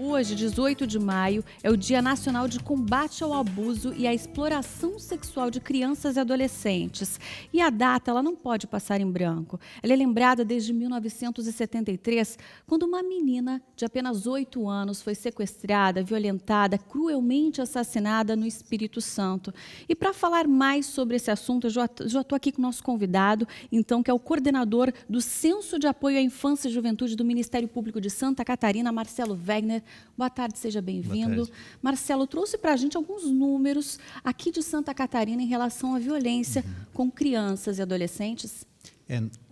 Hoje, 18 de maio, é o Dia Nacional de Combate ao Abuso e à Exploração Sexual de Crianças e Adolescentes. E a data ela não pode passar em branco. Ela é lembrada desde 1973, quando uma menina de apenas 8 anos foi sequestrada, violentada, cruelmente assassinada no Espírito Santo. E para falar mais sobre esse assunto, eu já estou aqui com o nosso convidado, então, que é o coordenador do Censo de Apoio à Infância e Juventude do Ministério Público de Santa Catarina, Marcelo Wegner. Boa tarde, seja bem-vindo. Marcelo, trouxe para a gente alguns números aqui de Santa Catarina em relação à violência com crianças e adolescentes.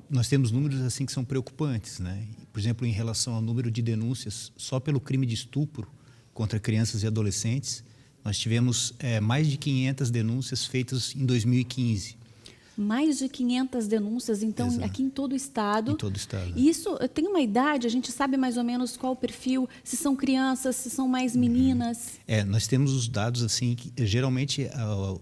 Nós temos números assim que são preocupantes, né? Por exemplo, em relação ao número de denúncias, só pelo crime de estupro contra crianças e adolescentes, nós tivemos mais de 500 denúncias feitas em 2015. Mais de 500 denúncias, então, Exato. Aqui em todo o estado. Em todo o estado. E isso tem uma idade, a gente sabe mais ou menos qual o perfil, se são crianças, se são mais meninas. Nós temos os dados assim que geralmente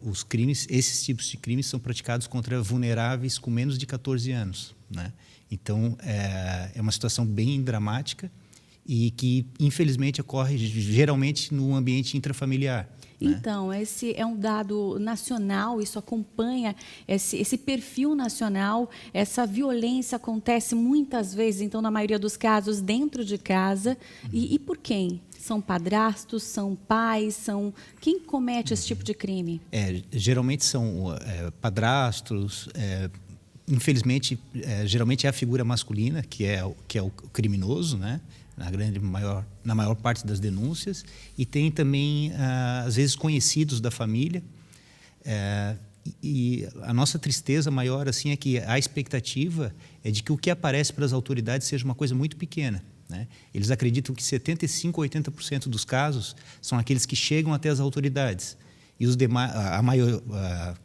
os crimes, esses tipos de crimes são praticados contra vulneráveis com menos de 14 anos, né? Então é uma situação bem dramática e que infelizmente ocorre geralmente no ambiente intrafamiliar. Então, esse é um dado nacional, isso acompanha esse perfil nacional, essa violência acontece muitas vezes, então, na maioria dos casos, dentro de casa. E por quem? São padrastos, são pais, quem comete esse tipo de crime? Geralmente são padrastos, infelizmente, geralmente é a figura masculina que é o criminoso, né? Na maior parte das denúncias, e tem também, às vezes, conhecidos da família. E a nossa tristeza maior assim, é que a expectativa é de que o que aparece para as autoridades seja uma coisa muito pequena, né? Eles acreditam que 75% a 80% dos casos são aqueles que chegam até as autoridades, e os demais,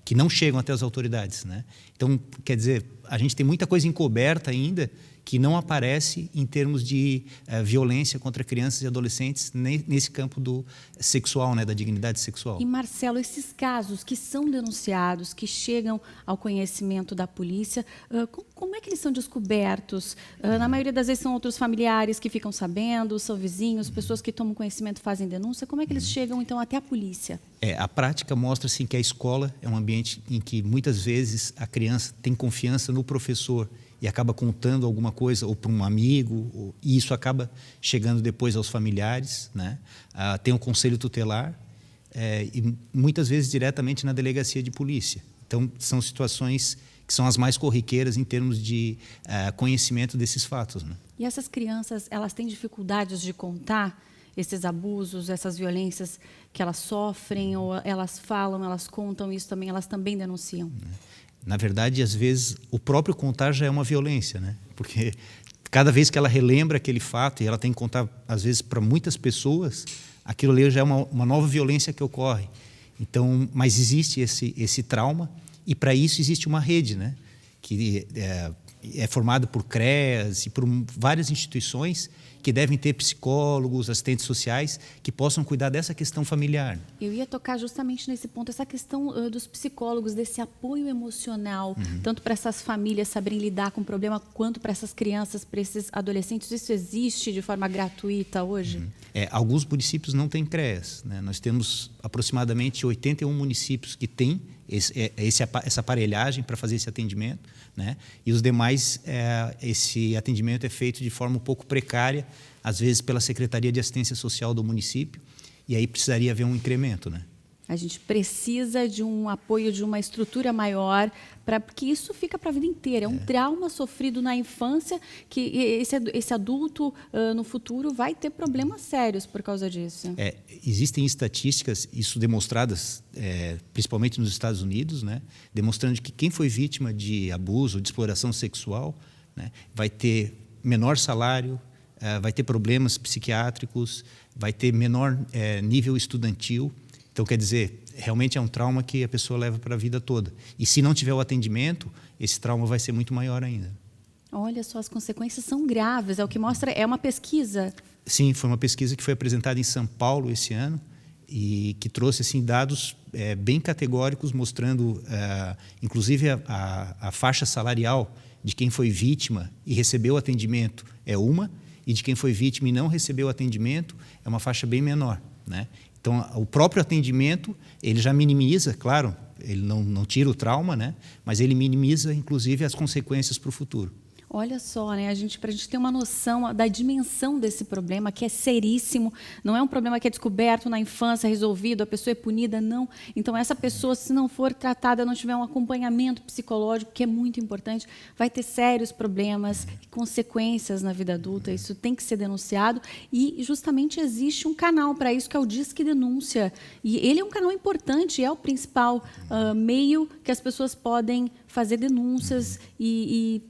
que não chegam até as autoridades, né? Então, quer dizer, a gente tem muita coisa encoberta ainda que não aparece em termos de violência contra crianças e adolescentes nesse campo do sexual, né, da dignidade sexual. E, Marcelo, esses casos que são denunciados, que chegam ao conhecimento da polícia, como é que eles são descobertos? Na maioria das vezes são outros familiares que ficam sabendo, são vizinhos, pessoas que tomam conhecimento fazem denúncia. Como é que eles chegam, então, até a polícia? A prática mostra assim, que a escola é um ambiente em que, muitas vezes, a criança tem confiança no professor e acaba contando alguma coisa ou para um amigo, e isso acaba chegando depois aos familiares, né? Tem um conselho tutelar e muitas vezes diretamente na delegacia de polícia. Então, são situações que são as mais corriqueiras em termos de conhecimento desses fatos, né? E essas crianças, elas têm dificuldades de contar esses abusos, essas violências que elas sofrem, ou elas falam, elas contam isso também, elas também denunciam? Na verdade, às vezes, o próprio contar já é uma violência, né? Porque cada vez que ela relembra aquele fato, e ela tem que contar, às vezes, para muitas pessoas, aquilo ali já é uma nova violência que ocorre. Então, mas existe esse trauma, e para isso existe uma rede, né? Que é formada por CREAS e por várias instituições que devem ter psicólogos, assistentes sociais que possam cuidar dessa questão familiar. Eu ia tocar justamente nesse ponto, essa questão dos psicólogos, desse apoio emocional, tanto para essas famílias saberem lidar com o problema, quanto para essas crianças, para esses adolescentes. Isso existe de forma gratuita hoje? Alguns municípios não têm CREAS, né? Nós temos aproximadamente 81 municípios que têm essa aparelhagem para fazer esse atendimento, né? E os demais, esse atendimento é feito de forma um pouco precária, às vezes pela Secretaria de Assistência Social do município, e aí precisaria haver um incremento, né? A gente precisa de um apoio, de uma estrutura maior, porque isso fica para a vida inteira. É um trauma sofrido na infância que esse adulto, no futuro, vai ter problemas sérios por causa disso. Existem estatísticas, isso demonstradas principalmente nos Estados Unidos, né, demonstrando que quem foi vítima de abuso, de exploração sexual, né, vai ter menor salário, vai ter problemas psiquiátricos, vai ter menor nível estudantil. Então, quer dizer, realmente é um trauma que a pessoa leva para a vida toda. E se não tiver o atendimento, esse trauma vai ser muito maior ainda. Olha só, as consequências são graves, é o que mostra, é uma pesquisa. Sim, foi uma pesquisa que foi apresentada em São Paulo esse ano e que trouxe assim, dados bem categóricos, mostrando, inclusive, a faixa salarial de quem foi vítima e recebeu atendimento é uma, e de quem foi vítima e não recebeu atendimento é uma faixa bem menor, né? Então, o próprio atendimento, ele já minimiza, claro, ele não tira o trauma, né? Mas ele minimiza, inclusive, as consequências para o futuro. Olha só, né? Para a gente ter uma noção da dimensão desse problema, que é seríssimo, não é um problema que é descoberto na infância, resolvido, a pessoa é punida, não. Então, essa pessoa, se não for tratada, não tiver um acompanhamento psicológico, que é muito importante, vai ter sérios problemas, consequências na vida adulta. Isso tem que ser denunciado e, justamente, existe um canal para isso, que é o Disque Denúncia. E ele é um canal importante, é o principal meio que as pessoas podem fazer denúncias e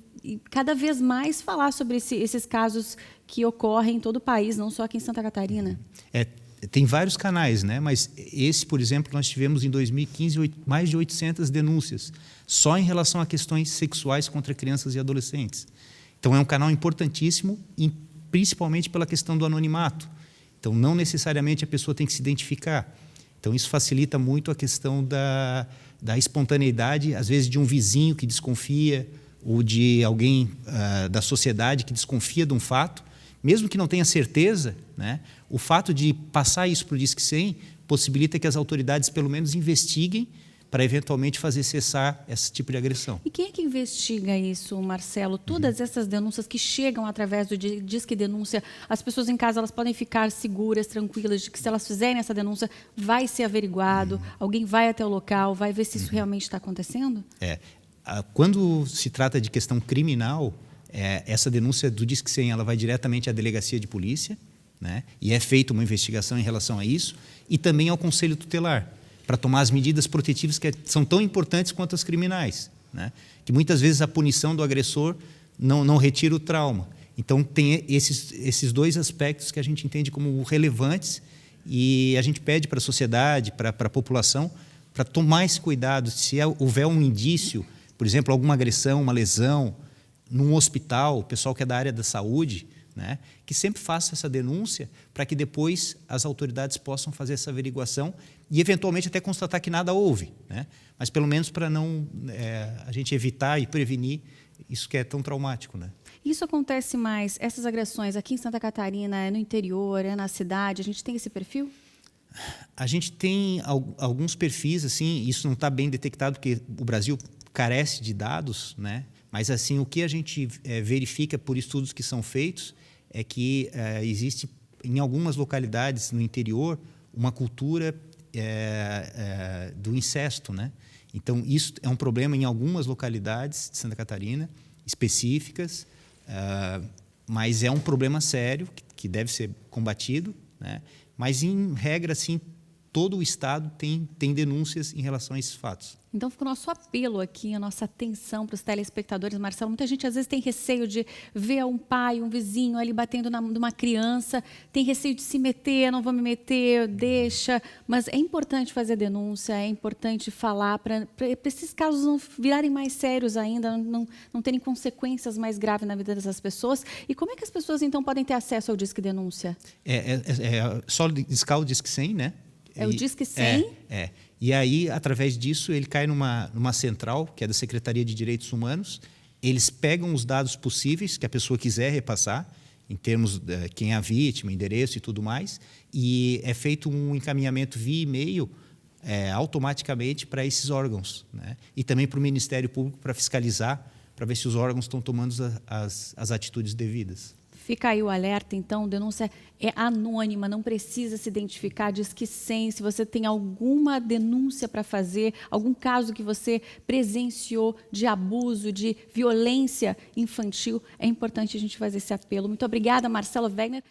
cada vez mais falar sobre esses casos que ocorrem em todo o país, não só aqui em Santa Catarina. Tem vários canais, né? Mas esse, por exemplo, nós tivemos em 2015 mais de 800 denúncias, só em relação a questões sexuais contra crianças e adolescentes. Então, é um canal importantíssimo, principalmente pela questão do anonimato. Então, não necessariamente a pessoa tem que se identificar. Então, isso facilita muito a questão da espontaneidade, às vezes de um vizinho que desconfia, ou de alguém da sociedade que desconfia de um fato, mesmo que não tenha certeza, né, o fato de passar isso para o Disque 100 possibilita que as autoridades pelo menos investiguem para eventualmente fazer cessar esse tipo de agressão. E quem é que investiga isso, Marcelo? Todas essas denúncias que chegam através do Disque Denúncia, as pessoas em casa elas podem ficar seguras, tranquilas, de que se elas fizerem essa denúncia, vai ser averiguado, alguém vai até o local, vai ver se isso realmente está acontecendo? Quando se trata de questão criminal, essa denúncia do Disque 100 ela vai diretamente à delegacia de polícia, né? E é feita uma investigação em relação a isso, e também ao Conselho Tutelar, para tomar as medidas protetivas que são tão importantes quanto as criminais, né? Que muitas vezes a punição do agressor não retira o trauma. Então, tem esses dois aspectos que a gente entende como relevantes e a gente pede para a sociedade, para a população, para tomar esse cuidado. Se houver um indício, por exemplo, alguma agressão, uma lesão, num hospital, o pessoal que é da área da saúde, né, que sempre faça essa denúncia para que depois as autoridades possam fazer essa averiguação e, eventualmente, até constatar que nada houve, né? Mas, pelo menos, para não a gente evitar e prevenir isso que é tão traumático, né? Isso acontece mais, essas agressões, aqui em Santa Catarina, é no interior, é na cidade? A gente tem esse perfil? A gente tem alguns perfis, assim, isso não está bem detectado, porque o Brasil carece de dados, né? Mas assim, o que a gente verifica por estudos que são feitos é que existe em algumas localidades no interior uma cultura do incesto, né? Então, isso é um problema em algumas localidades de Santa Catarina, específicas, mas é um problema sério que deve ser combatido, né? Mas, em regra, assim, todo o Estado tem denúncias em relação a esses fatos. Então, fica o nosso apelo aqui, a nossa atenção para os telespectadores. Marcelo, muita gente às vezes tem receio de ver um pai, um vizinho ali batendo numa criança, tem receio de se meter, não vou me meter, deixa. Mas é importante fazer denúncia, é importante falar para esses casos não virarem mais sérios ainda, não terem consequências mais graves na vida dessas pessoas. E como é que as pessoas, então, podem ter acesso ao Disque Denúncia? Só discar o Disque 100, né? É o Disque 100? E aí, através disso, ele cai numa central, que é da Secretaria de Direitos Humanos. Eles pegam os dados possíveis que a pessoa quiser repassar, em termos de quem é a vítima, endereço e tudo mais, e é feito um encaminhamento via e-mail automaticamente para esses órgãos, né? E também para o Ministério Público para fiscalizar, para ver se os órgãos estão tomando as atitudes devidas. Fica aí o alerta, então, denúncia é anônima, não precisa se identificar, Disque 100. Se você tem alguma denúncia para fazer, algum caso que você presenciou de abuso, de violência infantil, é importante a gente fazer esse apelo. Muito obrigada, Marcelo Wegner.